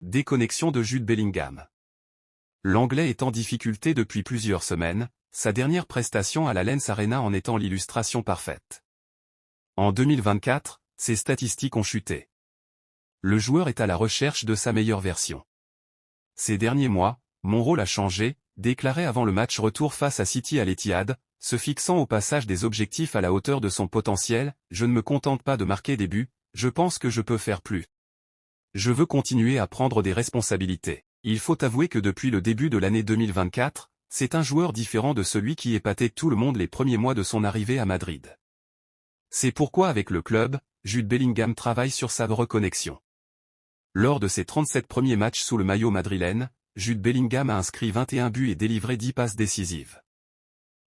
Déconnexion de Jude Bellingham. L'Anglais est en difficulté depuis plusieurs semaines, sa dernière prestation à l'Allianz Arena en étant l'illustration parfaite. En 2024, ses statistiques ont chuté. Le joueur est à la recherche de sa meilleure version. Ces derniers mois, mon rôle a changé, déclaré avant le match retour face à City à l'Etihad, se fixant au passage des objectifs à la hauteur de son potentiel. Je ne me contente pas de marquer des buts, je pense que je peux faire plus. Je veux continuer à prendre des responsabilités. Il faut avouer que depuis le début de l'année 2024, c'est un joueur différent de celui qui épatait tout le monde les premiers mois de son arrivée à Madrid. C'est pourquoi avec le club, Jude Bellingham travaille sur sa reconnexion. Lors de ses 37 premiers matchs sous le maillot madrilène, Jude Bellingham a inscrit 21 buts et délivré 10 passes décisives.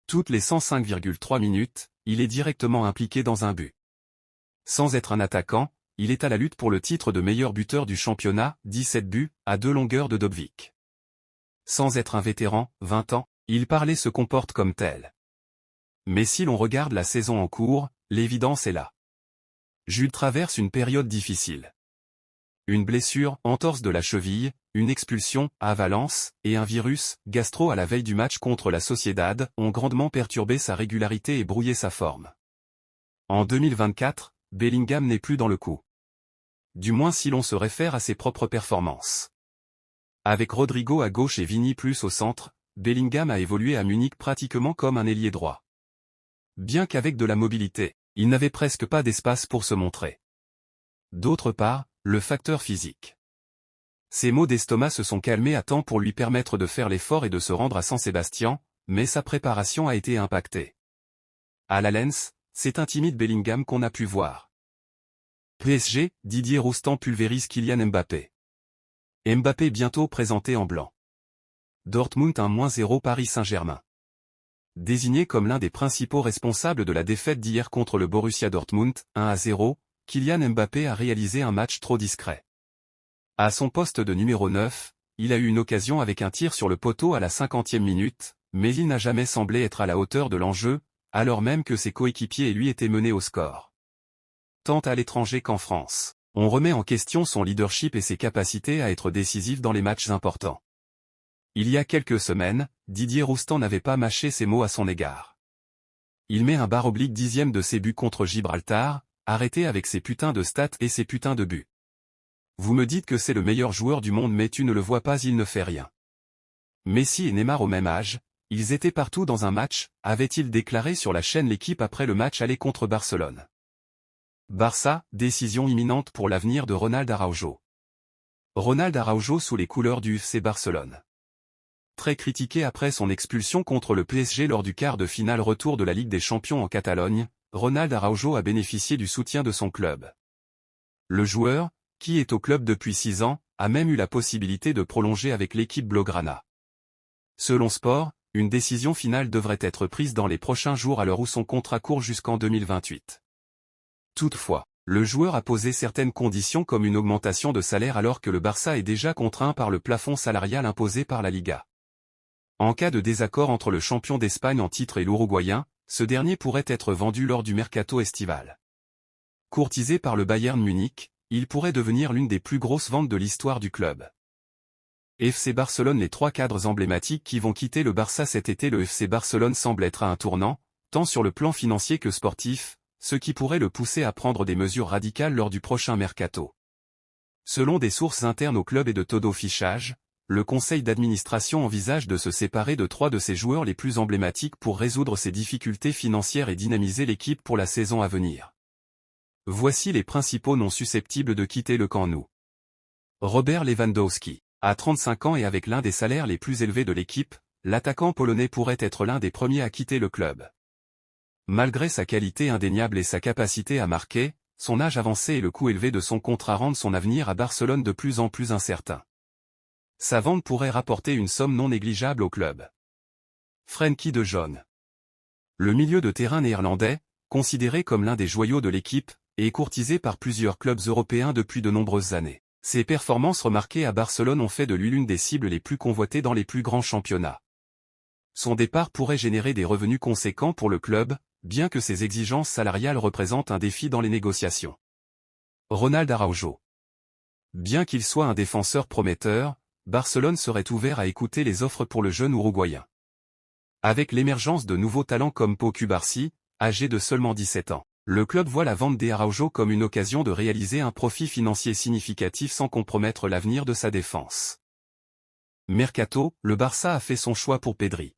Toutes les 105,3 minutes, il est directement impliqué dans un but. Sans être un attaquant, il est à la lutte pour le titre de meilleur buteur du championnat, 17 buts, à 2 longueurs de Dobvik. Sans être un vétéran, 20 ans, il parle et se comporte comme tel. Mais si l'on regarde la saison en cours, l'évidence est là. Jude traverse une période difficile. Une blessure, entorse de la cheville, une expulsion, à Valence, et un virus, gastro à la veille du match contre la Sociedad, ont grandement perturbé sa régularité et brouillé sa forme. En 2024, Bellingham n'est plus dans le coup. Du moins si l'on se réfère à ses propres performances. Avec Rodrigo à gauche et Vini plus au centre, Bellingham a évolué à Munich pratiquement comme un ailier droit. Bien qu'avec de la mobilité, il n'avait presque pas d'espace pour se montrer. D'autre part, le facteur physique. Ses maux d'estomac se sont calmés à temps pour lui permettre de faire l'effort et de se rendre à San Sebastian, mais sa préparation a été impactée. À l'Allianz, c'est un timide Bellingham qu'on a pu voir. PSG, Didier Roustan pulvérise Kylian Mbappé. Mbappé bientôt présenté en blanc. Dortmund 1-0 Paris Saint-Germain. Désigné comme l'un des principaux responsables de la défaite d'hier contre le Borussia Dortmund, 1-0, Kylian Mbappé a réalisé un match trop discret. À son poste de numéro 9, il a eu une occasion avec un tir sur le poteau à la 50e minute, mais il n'a jamais semblé être à la hauteur de l'enjeu, alors même que ses coéquipiers et lui étaient menés au score. Tant à l'étranger qu'en France, on remet en question son leadership et ses capacités à être décisif dans les matchs importants. Il y a quelques semaines, Didier Roustan n'avait pas mâché ses mots à son égard. Il met un / 10e de ses buts contre Gibraltar, arrêté avec ses putains de stats et ses putains de buts. Vous me dites que c'est le meilleur joueur du monde mais tu ne le vois pas, il ne fait rien. Messi et Neymar au même âge, ils étaient partout dans un match, avait-il déclaré sur la chaîne L'Équipe après le match aller contre Barcelone. Barça, décision imminente pour l'avenir de Ronald Araujo. Ronald Araujo sous les couleurs du FC Barcelone. Très critiqué après son expulsion contre le PSG lors du quart de finale retour de la Ligue des Champions en Catalogne, Ronald Araujo a bénéficié du soutien de son club. Le joueur, qui est au club depuis 6 ans, a même eu la possibilité de prolonger avec l'équipe blaugrana. Selon Sport, une décision finale devrait être prise dans les prochains jours à l'heure où son contrat court jusqu'en 2028. Toutefois, le joueur a posé certaines conditions comme une augmentation de salaire alors que le Barça est déjà contraint par le plafond salarial imposé par la Liga. En cas de désaccord entre le champion d'Espagne en titre et l'Uruguayen, ce dernier pourrait être vendu lors du mercato estival. Courtisé par le Bayern Munich, il pourrait devenir l'une des plus grosses ventes de l'histoire du club. FC Barcelone. Les 3 cadres emblématiques qui vont quitter le Barça cet été. Le FC Barcelone semble être à un tournant, tant sur le plan financier que sportif, ce qui pourrait le pousser à prendre des mesures radicales lors du prochain mercato. Selon des sources internes au club et de Todo Fichage, le conseil d'administration envisage de se séparer de 3 de ses joueurs les plus emblématiques pour résoudre ses difficultés financières et dynamiser l'équipe pour la saison à venir. Voici les principaux noms susceptibles de quitter le camp nou. Robert Lewandowski. À 35 ans et avec l'un des salaires les plus élevés de l'équipe, l'attaquant polonais pourrait être l'un des premiers à quitter le club. Malgré sa qualité indéniable et sa capacité à marquer, son âge avancé et le coût élevé de son contrat rendent son avenir à Barcelone de plus en plus incertain. Sa vente pourrait rapporter une somme non négligeable au club. Frenkie de Jong. Le milieu de terrain néerlandais, considéré comme l'un des joyaux de l'équipe, est courtisé par plusieurs clubs européens depuis de nombreuses années. Ses performances remarquées à Barcelone ont fait de lui l'une des cibles les plus convoitées dans les plus grands championnats. Son départ pourrait générer des revenus conséquents pour le club, bien que ses exigences salariales représentent un défi dans les négociations. Ronald Araujo. Bien qu'il soit un défenseur prometteur, Barcelone serait ouvert à écouter les offres pour le jeune Uruguayen. Avec l'émergence de nouveaux talents comme Pau Cubarsí, âgé de seulement 17 ans, le club voit la vente d'Araujo comme une occasion de réaliser un profit financier significatif sans compromettre l'avenir de sa défense. Mercato, le Barça a fait son choix pour Pedri.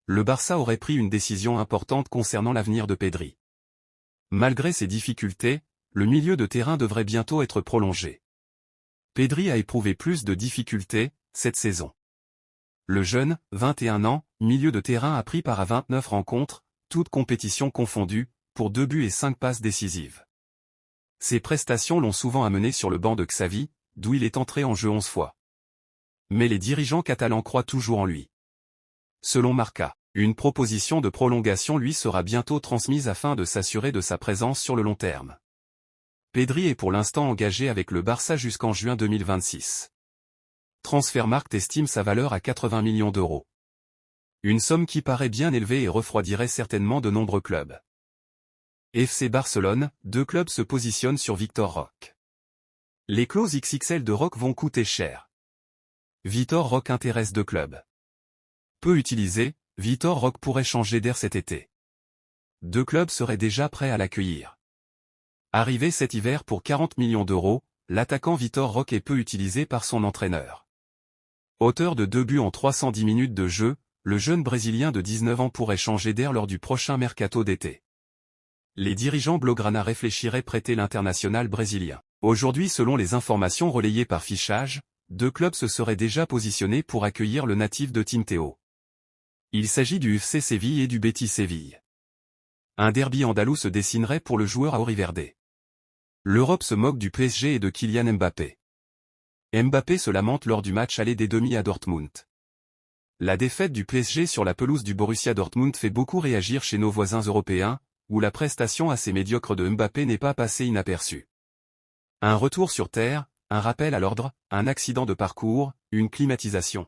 Le Barça aurait pris une décision importante concernant l'avenir de Pedri. Malgré ses difficultés, le milieu de terrain devrait bientôt être prolongé. Pedri a éprouvé plus de difficultés cette saison. Le jeune, 21 ans, milieu de terrain a pris part à 29 rencontres, toutes compétitions confondues, pour 2 buts et 5 passes décisives. Ses prestations l'ont souvent amené sur le banc de Xavi, d'où il est entré en jeu 11 fois. Mais les dirigeants catalans croient toujours en lui. Selon Marca, une proposition de prolongation lui sera bientôt transmise afin de s'assurer de sa présence sur le long terme. Pedri est pour l'instant engagé avec le Barça jusqu'en juin 2026. Transfermarkt estime sa valeur à 80 millions d'euros. Une somme qui paraît bien élevée et refroidirait certainement de nombreux clubs. FC Barcelone, 2 clubs se positionnent sur Vitor Roque. Les clauses XXL de Roque vont coûter cher. Vitor Roque intéresse 2 clubs. Peu utilisé, Vitor Roque pourrait changer d'air cet été. 2 clubs seraient déjà prêts à l'accueillir. Arrivé cet hiver pour 40 millions d'euros, l'attaquant Vitor Roque est peu utilisé par son entraîneur. Auteur de 2 buts en 310 minutes de jeu, le jeune Brésilien de 19 ans pourrait changer d'air lors du prochain mercato d'été. Les dirigeants blaugrana réfléchiraient prêter l'international brésilien. Aujourd'hui, selon les informations relayées par Fichage, 2 clubs se seraient déjà positionnés pour accueillir le natif de Timteo. Il s'agit du FC Séville et du Betis Séville. Un derby andalou se dessinerait pour le joueur auriverde. L'Europe se moque du PSG et de Kylian Mbappé. Mbappé se lamente lors du match aller des demi à Dortmund. La défaite du PSG sur la pelouse du Borussia Dortmund fait beaucoup réagir chez nos voisins européens, où la prestation assez médiocre de Mbappé n'est pas passée inaperçue. Un retour sur terre, un rappel à l'ordre, un accident de parcours, une climatisation.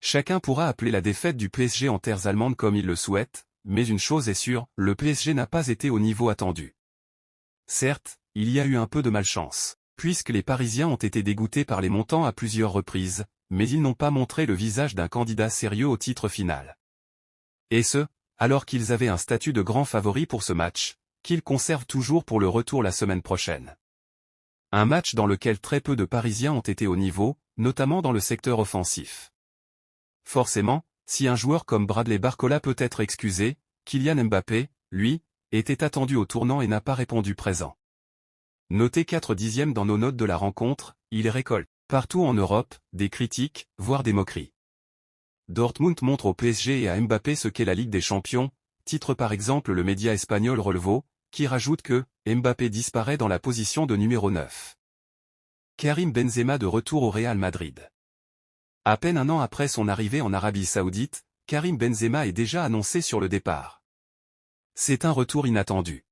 Chacun pourra appeler la défaite du PSG en terres allemandes comme il le souhaite, mais une chose est sûre, le PSG n'a pas été au niveau attendu. Certes, il y a eu un peu de malchance, puisque les Parisiens ont été dégoûtés par les montants à plusieurs reprises, mais ils n'ont pas montré le visage d'un candidat sérieux au titre final. Et ce, alors qu'ils avaient un statut de grand favori pour ce match, qu'ils conservent toujours pour le retour la semaine prochaine. Un match dans lequel très peu de Parisiens ont été au niveau, notamment dans le secteur offensif. Forcément, si un joueur comme Bradley Barcola peut être excusé, Kylian Mbappé, lui, était attendu au tournant et n'a pas répondu présent. Notez 4/10 dans nos notes de la rencontre, il récolte, partout en Europe, des critiques, voire des moqueries. Dortmund montre au PSG et à Mbappé ce qu'est la Ligue des Champions, titre par exemple le média espagnol Relevo, qui rajoute que Mbappé disparaît dans la position de numéro 9. Karim Benzema de retour au Real Madrid. À peine un an après son arrivée en Arabie Saoudite, Karim Benzema est déjà annoncé sur le départ. C'est un retour inattendu.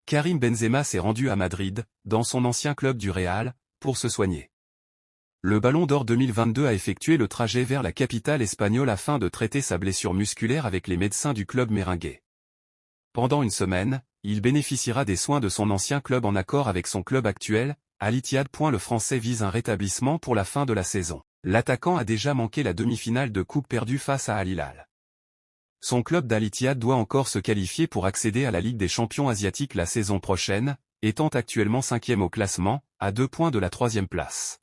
Karim Benzema s'est rendu à Madrid, dans son ancien club du Real, pour se soigner. Le Ballon d'Or 2022 a effectué le trajet vers la capitale espagnole afin de traiter sa blessure musculaire avec les médecins du club merengue. Pendant une semaine, il bénéficiera des soins de son ancien club en accord avec son club actuel, Al Ittihad. Le Français vise un rétablissement pour la fin de la saison. L'attaquant a déjà manqué la demi-finale de coupe perdue face à Al Hilal. Son club d'Al Ittihad doit encore se qualifier pour accéder à la Ligue des champions asiatiques la saison prochaine, étant actuellement 5e au classement, à 2 points de la 3e place.